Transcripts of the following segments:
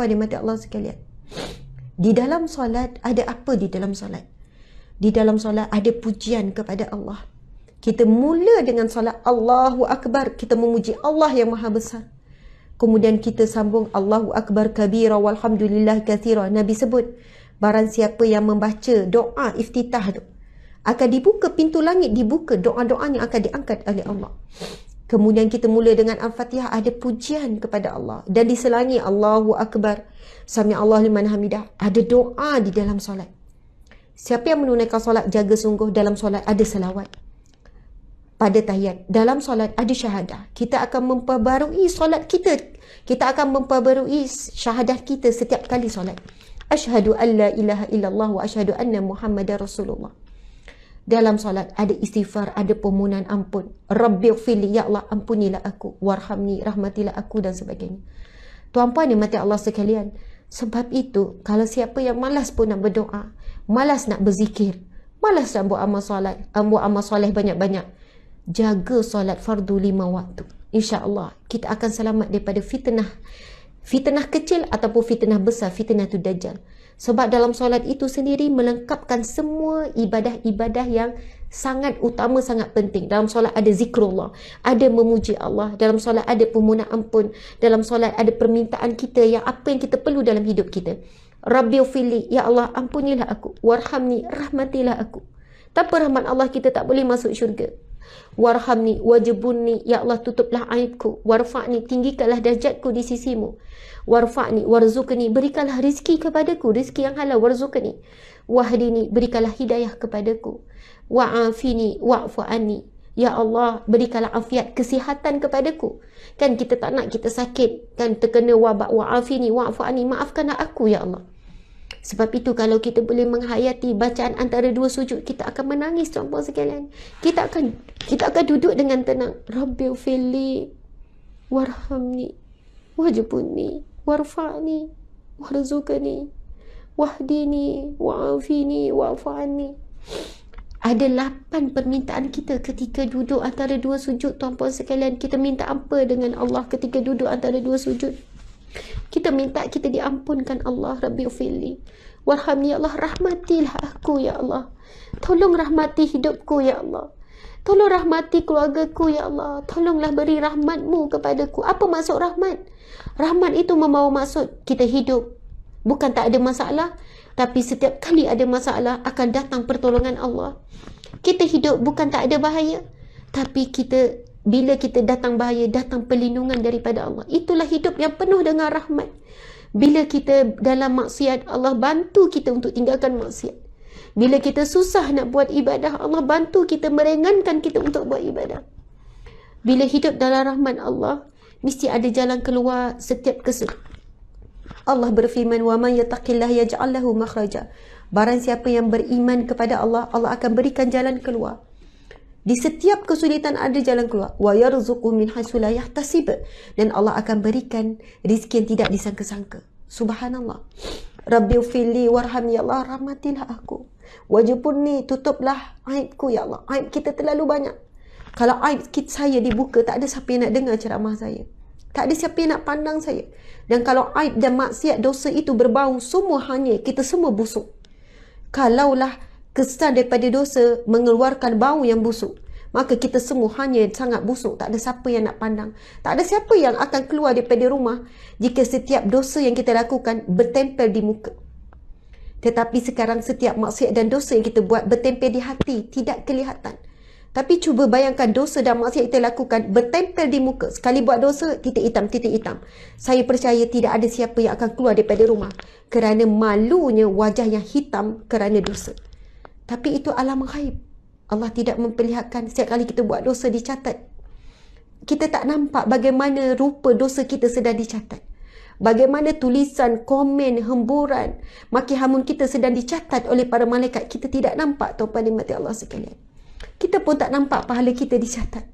Tuan-puan dimati Allah sekalian, di dalam solat ada apa? Di dalam solat, di dalam solat ada pujian kepada Allah. Kita mula dengan solat Allahu Akbar, kita memuji Allah yang maha besar. Kemudian kita sambung Allahu Akbar kabira walhamdulillah kathira. Nabi sebut, barang siapa yang membaca doa iftitah tu, akan dibuka pintu langit, dibuka doa-doanya akan diangkat oleh Allah. Kemudian kita mula dengan Al-Fatihah, ada pujian kepada Allah. Dan diselangi Allahu Akbar, Sami Allah liman hamidah. Ada doa di dalam solat. Siapa yang menunaikan solat, jaga sungguh. Dalam solat ada selawat. Pada tahiyat, dalam solat ada syahadah. Kita akan memperbarui solat kita. Kita akan memperbarui syahadah kita setiap kali solat. Asyhadu an la ilaha illallah wa asyhadu anna Muhammadar Rasulullah. Dalam solat ada istighfar, ada permohonan ampun. Rabbighfirli, ya Allah ampunilah aku, warhamni, rahmatilah aku, dan sebagainya. Tuan-puan dimati Allah sekalian, sebab itu kalau siapa yang malas pun nak berdoa, malas nak berzikir, malas nak buat amal solat, buat amal soleh banyak-banyak, jaga solat fardu 5 waktu. InsyaAllah kita akan selamat daripada fitnah. Fitnah kecil ataupun fitnah besar, fitnah tu Dajjal. Sebab dalam solat itu sendiri melengkapkan semua ibadah-ibadah yang sangat utama, sangat penting. Dalam solat ada zikrullah, ada memuji Allah. Dalam solat ada permohonan ampun. Dalam solat ada permintaan kita yang apa yang kita perlu dalam hidup kita. Rabbighfirli, ya Allah ampunilah aku, warhamni, rahmatilah aku. Tanpa rahmat Allah kita tak boleh masuk syurga. Warhamni wajibunni, ya Allah tutuplah aibku. Warfa'ni, tinggikanlah darjatku di sisimu. Warfa'ni warzuqni, berikanlah rizki kepadaku, rizki yang halal. Warzuqni wahdini, berikanlah hidayah kepadaku. Wa'afini wa'fu anni, ya Allah berikanlah afiat, kesihatan kepadaku. Kan kita tak nak kita sakit, kan terkena wabak. Wa'afini wa'fu anni, maafkanlah aku ya Allah. Sebab itu kalau kita boleh menghayati bacaan antara dua sujud, kita akan menangis tuan-puan sekalian. Kita akan duduk dengan tenang. Rabbighfirli warhamni wajibunni warfa'ni warzuqni wahdini wa'afini wa'fu anni. Ada 8 permintaan kita ketika duduk antara dua sujud tuan-puan sekalian. Kita minta apa dengan Allah ketika duduk antara dua sujud? Kita minta kita diampunkan Allah. Rabbighfirli warhamni, ya Allah rahmatilah aku ya Allah. Tolong rahmati hidupku ya Allah. Tolong rahmati keluargaku ya Allah. Tolonglah beri rahmatmu kepadaku. Apa maksud rahmat? Rahmat itu membawa maksud kita hidup bukan tak ada masalah, tapi setiap kali ada masalah akan datang pertolongan Allah. Kita hidup bukan tak ada bahaya, tapi bila kita datang bahaya, datang perlindungan daripada Allah. Itulah hidup yang penuh dengan rahmat. Bila kita dalam maksiat, Allah bantu kita untuk tinggalkan maksiat. Bila kita susah nak buat ibadah, Allah bantu kita, meringankan kita untuk buat ibadah. Bila hidup dalam rahmat Allah, mesti ada jalan keluar setiap kesulitan. Allah berfirman, wa man yattaqillaha yaj'al lahu makhraja. Barang siapa yang beriman kepada Allah, Allah akan berikan jalan keluar. Di setiap kesulitan ada jalan keluar. Wa yarzuqu min haitsu la yahtasib, dan Allah akan berikan rezeki yang tidak disangka-sangka. Subhanallah. Rabbighfirli warhamni, ya Allah rahmatilah aku. Wajibunni, tutuplah aibku ya Allah. Aib kita terlalu banyak. Kalau aib saya dibuka, tak ada siapa yang nak dengar ceramah saya. Tak ada siapa yang nak pandang saya. Dan kalau aib dan maksiat dosa itu berbau, semua hanya kita semua busuk. Kalaulah kesan daripada dosa mengeluarkan bau yang busuk, maka kita semua hanya sangat busuk. Tak ada siapa yang nak pandang. Tak ada siapa yang akan keluar daripada rumah jika setiap dosa yang kita lakukan bertempel di muka. Tetapi sekarang setiap maksiat dan dosa yang kita buat bertempel di hati, tidak kelihatan. Tapi cuba bayangkan dosa dan maksiat kita lakukan bertempel di muka. Sekali buat dosa, titik hitam, titik hitam. Saya percaya tidak ada siapa yang akan keluar daripada rumah kerana malunya wajah yang hitam kerana dosa. Tapi itu alam ghaib. Allah tidak memperlihatkan. Setiap kali kita buat dosa dicatat. Kita tak nampak bagaimana rupa dosa kita sedang dicatat. Bagaimana tulisan, komen, hemburan, maki hamun kita sedang dicatat oleh para malaikat. Kita tidak nampak, tuan-puan dimati Allah sekalian. Kita pun tak nampak pahala kita dicatat.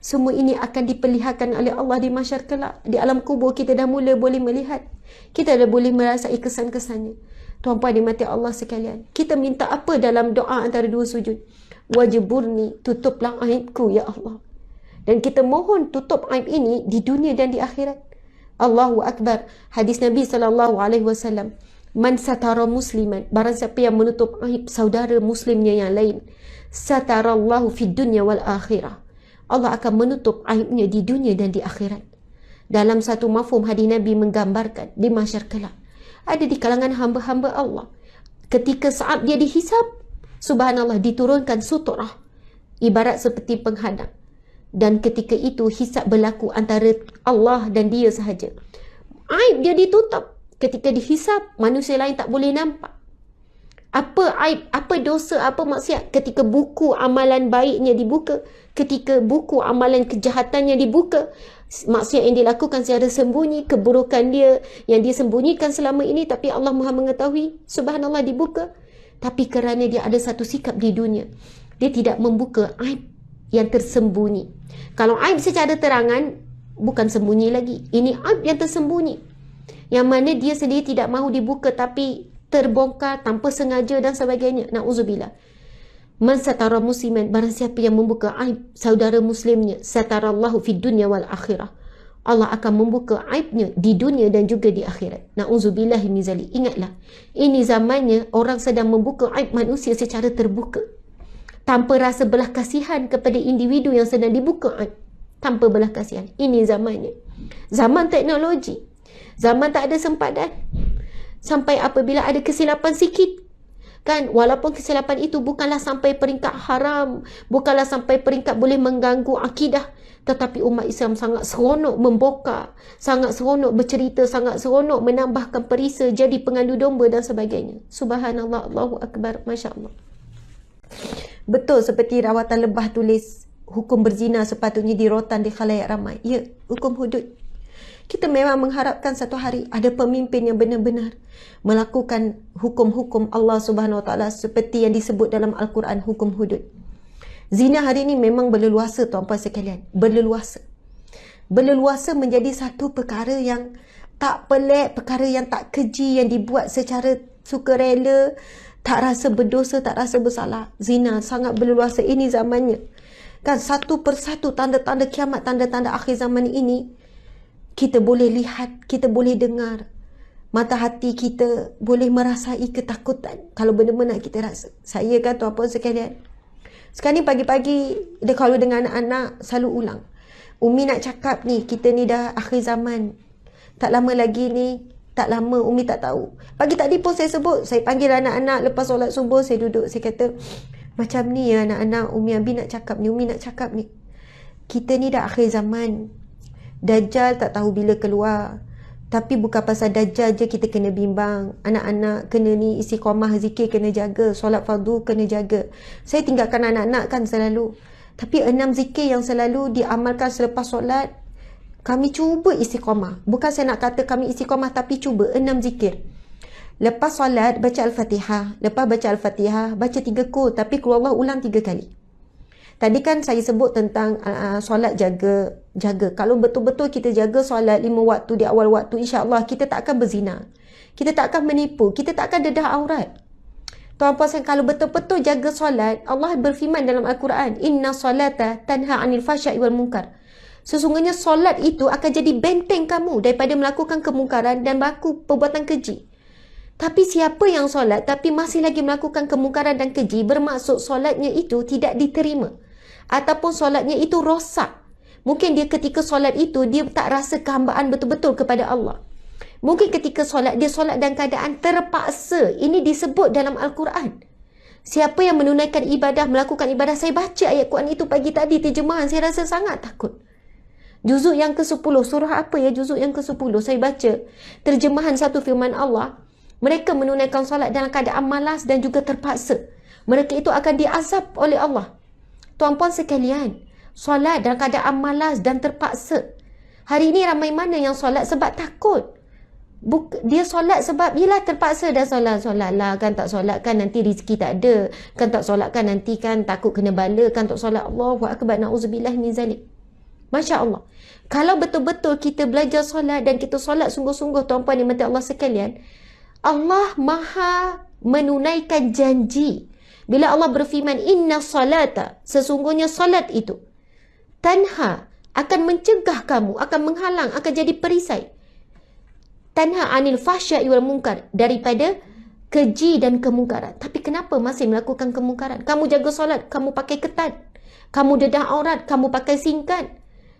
Semua ini akan diperlihatkan oleh Allah di mahsyar kelak. Di alam kubur kita dah mula boleh melihat. Kita dah boleh merasai kesan-kesannya. Tuan-puan dimati Allah sekalian, kita minta apa dalam doa antara dua sujud? Wajiburni, tutuplah aibku ya Allah. Dan kita mohon tutup aib ini di dunia dan di akhirat. Allahu Akbar. Hadis Nabi SAW. Man satara musliman, barang siapa yang menutup aib saudara muslimnya yang lain, satarallahu fid dunya wal akhirah. Allah akan menutup aibnya di dunia dan di akhirat. Dalam satu mafhum hadis Nabi menggambarkan di mahsyar kelak, ada di kalangan hamba-hamba Allah, ketika saat dia dihisab, subhanallah, diturunkan suturah ibarat seperti penghadang, dan ketika itu hisab berlaku antara Allah dan dia sahaja. Aib dia ditutup. Ketika dihisab, manusia lain tak boleh nampak. Apa aib, apa dosa, apa maksiat. Ketika buku amalan baiknya dibuka, ketika buku amalan kejahatannya dibuka, maksiat yang dilakukan secara sembunyi, keburukan dia yang dia sembunyikan selama ini, tapi Allah Maha mengetahui, subhanallah, dibuka. Tapi kerana dia ada satu sikap di dunia, dia tidak membuka aib yang tersembunyi. Kalau aib secara terangan, bukan sembunyi lagi. Ini aib yang tersembunyi, yang mana dia sendiri tidak mahu dibuka tapi terbongkar tanpa sengaja dan sebagainya. Na'udzubillah. Man satara musliman, barang siapa yang membuka aib saudara muslimnya, satarallahu fid dunya wal akhirah. Allah akan membuka aibnya di dunia dan juga di akhirat. Na'udzubillah min zalik. Ingatlah, ini zamannya orang sedang membuka aib manusia secara terbuka, tanpa rasa belah kasihan kepada individu yang sedang dibuka aib, tanpa belah kasihan. Ini zamannya. Zaman teknologi. Zaman tak ada sempadan. Sampai apabila ada kesilapan sikit, kan, walaupun kesilapan itu bukanlah sampai peringkat haram, bukanlah sampai peringkat boleh mengganggu akidah, tetapi umat Islam sangat seronok membongkar, sangat seronok bercerita, sangat seronok menambahkan perisa, jadi pengandu domba dan sebagainya. Subhanallah, Allahu Akbar, Masya Allah. Betul seperti rawatan lebah tulis, hukum berzina sepatutnya dirotan di khalayak ramai. Ya, hukum hudud. Kita memang mengharapkan satu hari ada pemimpin yang benar-benar melakukan hukum-hukum Allah Subhanahu Wa Taala seperti yang disebut dalam Al-Quran, hukum hudud. Zina hari ini memang berleluasa, tuan-puan sekalian. Berleluasa. Berleluasa menjadi satu perkara yang tak pelik, perkara yang tak keji, yang dibuat secara sukarela, tak rasa berdosa, tak rasa bersalah. Zina sangat berleluasa. Ini zamannya. Kan, satu persatu tanda-tanda kiamat, tanda-tanda akhir zaman ini, kita boleh lihat, kita boleh dengar. Mata hati kita boleh merasai ketakutan kalau benar-benar kita rasa. Saya kan, tuan-puan sekalian, sekarang ni pagi-pagi dia kalau dengan anak-anak selalu ulang, Umi nak cakap ni, kita ni dah akhir zaman, tak lama lagi ni, tak lama, Umi tak tahu. Pagi tadi pun saya sebut, saya panggil anak-anak lepas solat subuh, saya duduk, saya kata, macam ni ya anak-anak, Umi Abi nak cakap ni, Umi nak cakap ni, kita ni dah akhir zaman. Dajjal tak tahu bila keluar. Tapi bukan pasal Dajjal je kita kena bimbang. Anak-anak kena ni istiqamah, zikir kena jaga, solat fardu kena jaga. Saya tinggalkan anak-anak kan selalu. Tapi 6 zikir yang selalu diamalkan selepas solat, kami cuba istiqamah. Bukan saya nak kata kami istiqamah, tapi cuba 6 zikir. Lepas solat baca Al-Fatihah. Lepas baca Al-Fatihah baca 3 qul, tapi qul Allah ulang 3 kali. Tadi kan saya sebut tentang solat jaga. Kalau betul-betul kita jaga solat 5 waktu di awal waktu, insya-Allah kita tak akan berzina. Kita tak akan menipu, kita tak akan dedah aurat. Tuan-puan, kalau betul-betul jaga solat, Allah berfirman dalam Al-Quran, "Inna solata tanha 'anil fahsya'i wal munkar." Sesungguhnya solat itu akan jadi benteng kamu daripada melakukan kemungkaran dan berlaku perbuatan keji. Tapi siapa yang solat tapi masih lagi melakukan kemungkaran dan keji, bermaksud solatnya itu tidak diterima. Ataupun solatnya itu rosak. Mungkin dia ketika solat itu, dia tak rasa kehambaan betul-betul kepada Allah. Mungkin ketika solat, dia solat dalam keadaan terpaksa. Ini disebut dalam Al-Quran. Siapa yang menunaikan ibadah, melakukan ibadah. Saya baca ayat Quran itu pagi tadi, terjemahan. Saya rasa sangat takut. Juzuk yang ke-10, surah apa ya juzuk yang ke-10? Saya baca terjemahan satu firman Allah. Mereka menunaikan solat dalam keadaan malas dan juga terpaksa. Mereka itu akan diazab oleh Allah. Tuan-puan sekalian, solat dalam keadaan malas dan terpaksa. Hari ini ramai mana yang solat sebab takut. Dia solat sebab yelah terpaksa dah solat lah kan, tak solat kan nanti rezeki tak ada, kan tak solat kan nanti kan takut kena bala, kan tak solat. Allahu Akbar, na'udzubillah min zalik. Masya Allah. Kalau betul-betul kita belajar solat dan kita solat sungguh-sungguh, tuan-puan yang mati Allah sekalian, Allah Maha menunaikan janji. Bila Allah berfirman, "Inna salata," sesungguhnya salat itu tanha, akan mencegah kamu, akan menghalang, akan jadi perisai. tanha anil fahsya'i wal munkar, daripada keji dan kemungkaran. Tapi kenapa masih melakukan kemungkaran? Kamu jaga solat, kamu pakai ketat, kamu dedah aurat, kamu pakai singkat,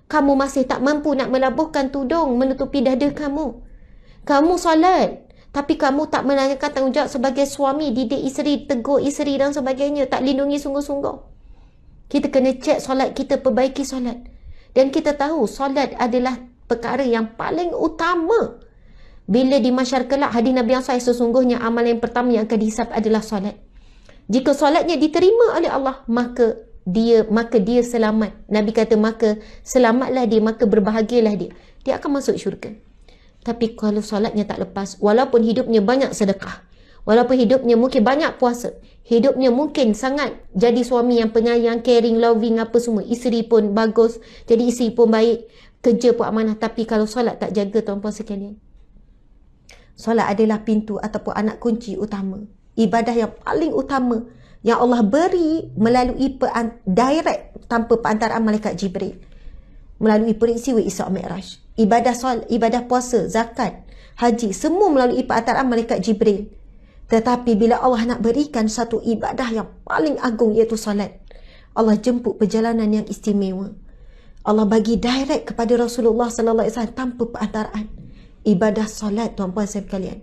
kamu masih tak mampu nak melabuhkan tudung menutupi dada kamu. Kamu solat, tapi kamu tak menunaikan tanggungjawab sebagai suami, didik isteri, tegur isteri dan sebagainya, tak lindungi sungguh-sungguh. Kita kena cek solat kita, perbaiki solat. Dan kita tahu solat adalah perkara yang paling utama. Bila di masyarakat kelak, hadis Nabi yang sahih, sesungguhnya amalan yang pertama yang akan dihisap adalah solat. Jika solatnya diterima oleh Allah, maka dia selamat. Nabi kata maka selamatlah dia, maka berbahagialah dia. Dia akan masuk syurga. Tapi kalau solatnya tak lepas, walaupun hidupnya banyak sedekah, walaupun hidupnya mungkin banyak puasa, hidupnya mungkin sangat jadi suami yang penyayang, caring, loving, apa semua, isteri pun bagus, jadi isteri pun baik, kerja pun amanah, tapi kalau solat tak jaga, tuan-puan sekalian, solat adalah pintu ataupun anak kunci utama, ibadah yang paling utama yang Allah beri melalui direct, tanpa perantaraan malaikat Jibril, melalui peristiwa Isra Mi'raj. Ibadah puasa, zakat, haji, semua melalui perantaraan malaikat Jibril. Tetapi bila Allah nak berikan satu ibadah yang paling agung, iaitu solat, Allah jemput perjalanan yang istimewa. Allah bagi direct kepada Rasulullah sallallahu alaihi wasallam tanpa perantaraan. Ibadah solat, tuan-puan sekalian,